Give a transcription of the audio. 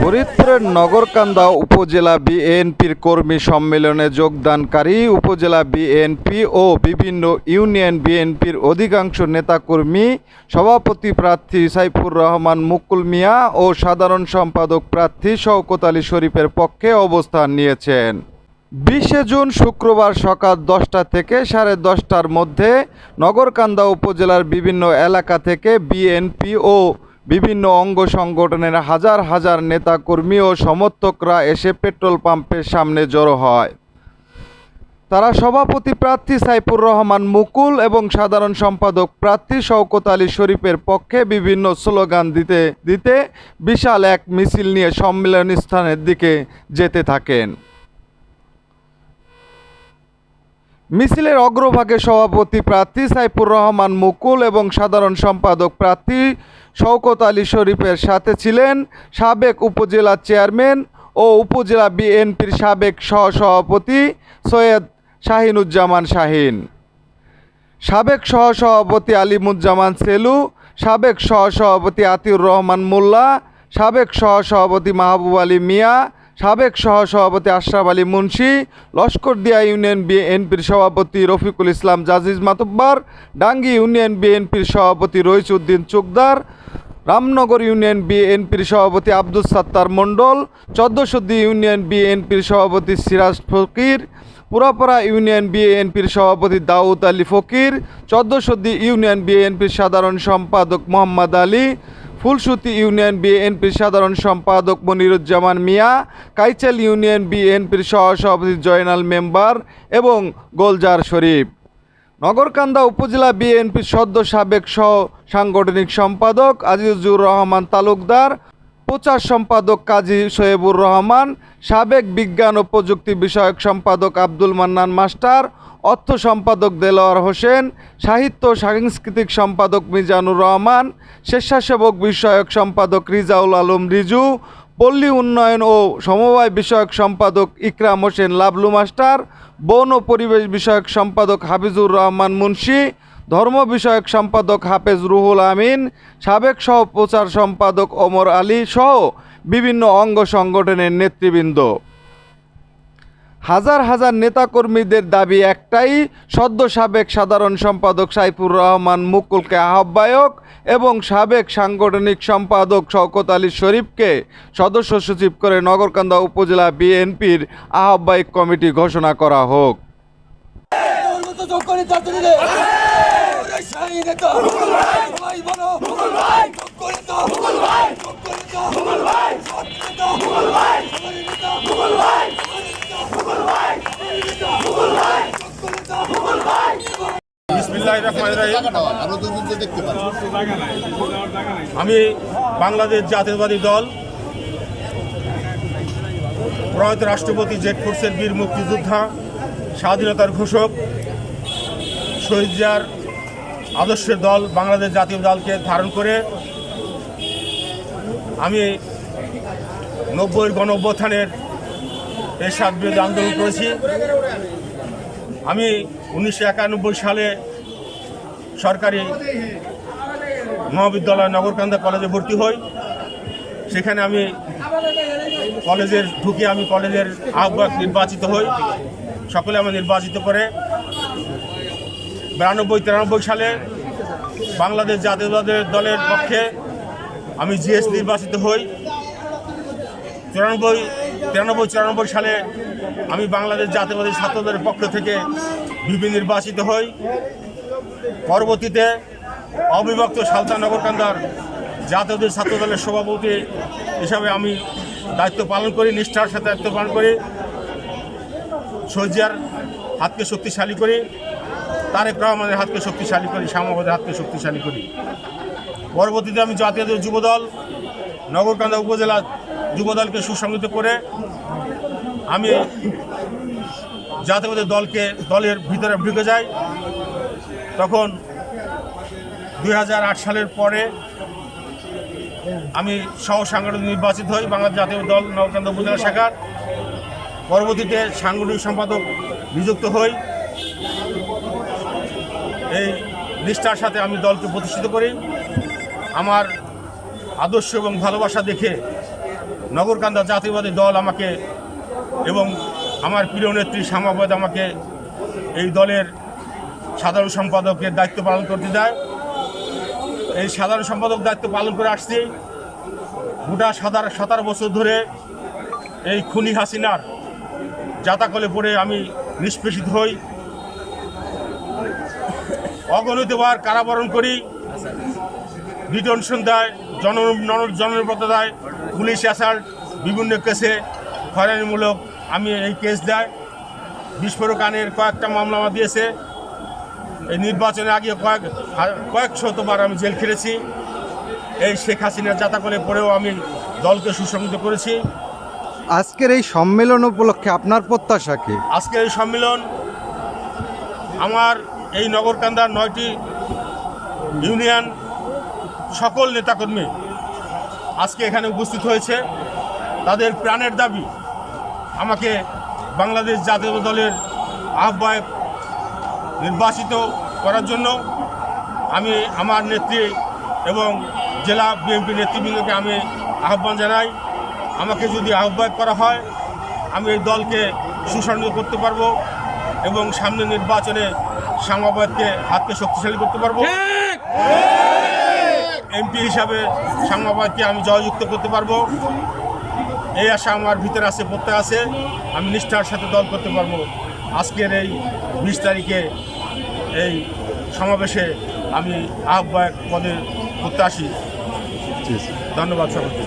ফরিদপুরের নগরকান্দা উপজেলা বিএনপির কর্মী সম্মেলনে যোগদানকারী উপজেলা বিএনপি ও বিভিন্ন ইউনিয়ন বিএনপির অধিকাংশ নেতাকর্মী সভাপতি প্রার্থী সাইফুর রহমান মুকুল মিয়া ও সাধারণ সম্পাদক প্রার্থী শওকত আলী শরীফের পক্ষে অবস্থান নিয়েছেন। 20 জুন শুক্রবার সকাল 10টা থেকে 10:30টার মধ্যে নগরকান্দা উপজেলার বিভিন্ন এলাকা থেকে বিএনপি ও বিভিন্ন অঙ্গ সংগঠনের হাজার হাজার নেতাকর্মী ও সমর্থকরা এসে পেট্রোল পাম্পের সামনে জড়ো হয়। তারা সভাপতি প্রার্থী সাইফুর রহমান মুকুল এবং সাধারণ সম্পাদক প্রার্থী শওকত আলী শরীফের পক্ষে বিভিন্ন স্লোগান দিতে দিতে বিশাল এক মিছিল নিয়ে সম্মেলন স্থানের দিকে যেতে থাকেন। মিছিলের অগ্রভাগে সভাপতি প্রার্থী সাইফুর রহমান মুকুল এবং সাধারণ সম্পাদক প্রার্থী শওকত আলী শরীফের সাথে ছিলেন সাবেক উপজেলা চেয়ারম্যান ও উপজেলা বিএনপির সাবেক সহসভাপতি সৈয়দ শাহিনুজ্জামান শাহিন, সাবেক সহসভাপতি আলিমুজ্জামান সেলু, সাবেক সহসভাপতি আতিউর রহমান মোল্লা, সাবেক সহসভাপতি মাহবুব আলী মিয়া, সাবেক সহসভাপতি আশরাফ আলী মুন্সি, লস্করদিয়া ইউনিয়ন বিএনপির সভাপতি রফিকুল ইসলাম জাজিজ মাতব্বর, ডাঙ্গি ইউনিয়ন বিএনপির সভাপতি রইস উদ্দিন চুকদার, রামনগর ইউনিয়ন বিএনপির সভাপতি আব্দুল সাত্তার মণ্ডল, 14 ইউনিয়ন বিএনপির সভাপতি সিরাজ ফকির, পুরাপাড়া ইউনিয়ন বিএনপির সভাপতি দাউদ আলী ফকির, 14 ইউনিয়ন বিএনপির সাধারণ সম্পাদক মোহাম্মদ আলী, ফুলসুতি ইউনিয়ন বিএনপির সাধারণ সম্পাদক মনিরুজ্জামান মিয়া, কাইচাল ইউনিয়ন বিএনপির সহসভাপতি জয়নাল মেম্বার এবং গোলজার শরীফ, নগরকান্দা উপজেলা বিএনপির সদ্য সাবেক সহ সাংগঠনিক সম্পাদক আজিজুর রহমান তালুকদার, প্রচার সম্পাদক কাজী সোহেবুর রহমান, সাবেক বিজ্ঞান ও প্রযুক্তি বিষয়ক সম্পাদক আব্দুল মান্নান মাস্টার, অর্থ সম্পাদক দেলোয়ার হোসেন, সাহিত্য সাংস্কৃতিক সম্পাদক মিজানুর রহমান, স্বেচ্ছাসেবক বিষয়ক সম্পাদক রিজাউল আলম রিজু, পল্লী উন্নয়ন ও সমবায় বিষয়ক সম্পাদক ইকরাম হোসেন লাবলু মাস্টার, বন ও পরিবেশ বিষয়ক সম্পাদক হাফিজুর রহমান মুন্সি, ধর্ম বিষয়ক সম্পাদক হাফেজ রুহুল আমিন, সাবেক সহ প্রচার সম্পাদক ওমর আলী সহ বিভিন্ন অঙ্গ সংগঠনের নেতৃবৃন্দ। হাজার হাজার নেতাকর্মীদের দাবি একটাই, সদ্য সাবেক সাধারণ সম্পাদক সাইফুর রহমান মুকুলকে আহ্বায়ক এবং সাবেক সাংগঠনিক সম্পাদক শওকত আলী শরীফকে সদস্য সচিব করে নগরকান্দা উপজেলা বিএনপির আহ্বায়ক কমিটি ঘোষণা করা হোক। আমি বাংলাদেশ জাতীয়তাবাদী দল প্রয়াত রাষ্ট্রপতি জেড ফোর্সের বীর মুক্তিযোদ্ধা, স্বাধীনতার ঘোষক, শহীদ জিয়ার আদর্শের দল বাংলাদেশ জাতীয় দলকে ধারণ করে আমি 90-এর গণঅভ্যুত্থানের এরশাদ বিরোধী আন্দোলন করেছি। আমি 1991 সালে সরকারি মহাবিদ্যালয় নগরকান্দা কলেজে ভর্তি হই। সেখানে আমি কলেজের আহ্বায়ক নির্বাচিত হই। সকলে আমি নির্বাচিত করে 92-93 সালে বাংলাদেশ জাতীয় দলের পক্ষে আমি জিএস নির্বাচিত হই। 93-94 সালে আমি বাংলাদেশ জাতীয়তাবাদী ছাত্রদলের পক্ষ থেকে ভিপি নির্বাচিত হই। পরবর্তীতে অবিভক্ত সালতান নগরকান্দার জাতীয়তাবাদী ছাত্রদলের সভাপতি হিসাবে আমি দায়িত্ব পালন করি, নিষ্ঠার সাথে দায়িত্ব পালন করি। শহীদ জিয়ার হাতকে শক্তিশালী করি, তারেক রহমানের হাতকে শক্তিশালী করি, শামবাদের হাতকে শক্তিশালী করি। পরবর্তীতে আমি জাতীয়তাবাদী যুবদল নগরকান্দা উপজেলা যুবদলকে সুসংগঠিত করে আমি জাতীয়তাবাদী দলের ভিতরে ঢুকে যাই। তখন 2008 সালের পরে আমি সহ সাংগঠনিক নির্বাচিত হই বাংলাদেশ জাতীয় দল নগরকান্দা উপজেলা শাখার। পরবর্তীতে সাংগঠনিক সম্পাদক নিযুক্ত হই। এই নিষ্ঠার সাথে আমি দলকে প্রতিষ্ঠিত করি। আমার আদর্শ এবং ভালোবাসা দেখে নগরকান্দা জাতীয়বাদী দল আমাকে এবং আমার প্রিয় নেত্রী শ্যামাবাদ আমাকে এই দলের সাধারণ সম্পাদকের দায়িত্ব পালন করতে দেয়। এই সাধারণ সম্পাদক দায়িত্ব পালন করে আসছি গোটা 17 বছর ধরে। এই খুনি হাসিনার জাতাকলে পড়ে আমি নিষ্পেষিত হই, অগণিতবার কারাবরণ করি, ডিটেনশন দেয়, জননিরাপত্তা দেয়, পুলিশ অ্যাসাল্ট, বিভিন্ন কেসে হয়রানিমূলক আমি এই কেস দেয়। বিস্ফোরক আইনের কয়েকটা মামলা আমার দিয়েছে। এই নির্বাচনের আগে কয়েক শতবার আমি জেল খেটেছি। এই শেখ হাসিনার জাতাকলে পড়েও আমি দলকে সুসংহত করেছি। আজকের এই সম্মেলন উপলক্ষে আপনার প্রত্যাশা কি? আজকের এই সম্মেলন আমার এই নগরকান্দার 9টি ইউনিয়ন সকল নেতাকর্মী আজকে এখানে উপস্থিত হয়েছে। তাদের প্রাণের দাবি আমাকে বাংলাদেশ জাতীয় দলের আহ্বায়ক নির্বাচিত করার জন্য। আমি আমার নেত্রী এবং জেলা বিএনপি নেতৃবৃন্দকে আমি আহ্বান জানাই, আমাকে যদি আহ্বায়ক করা হয় আমি এই দলকে সুসংহত করতে পারবো এবং সামনে নির্বাচনে সাংবাদিককে হাতকে শক্তিশালী করতে পারবো। এমপি হিসাবে সাংবাদিককে আমি জয়যুক্ত করতে পারবো। এই আশা আমার ভিতরে আছে, প্রত্যয় আছে। আমি নিষ্ঠার সাথে দল করতে পারবো। আজকের এই 20 তারিখে এই সমাবেশে আমি আহ্বায়ক পদে প্রত্যাশী। ধন্যবাদ সবাইকে।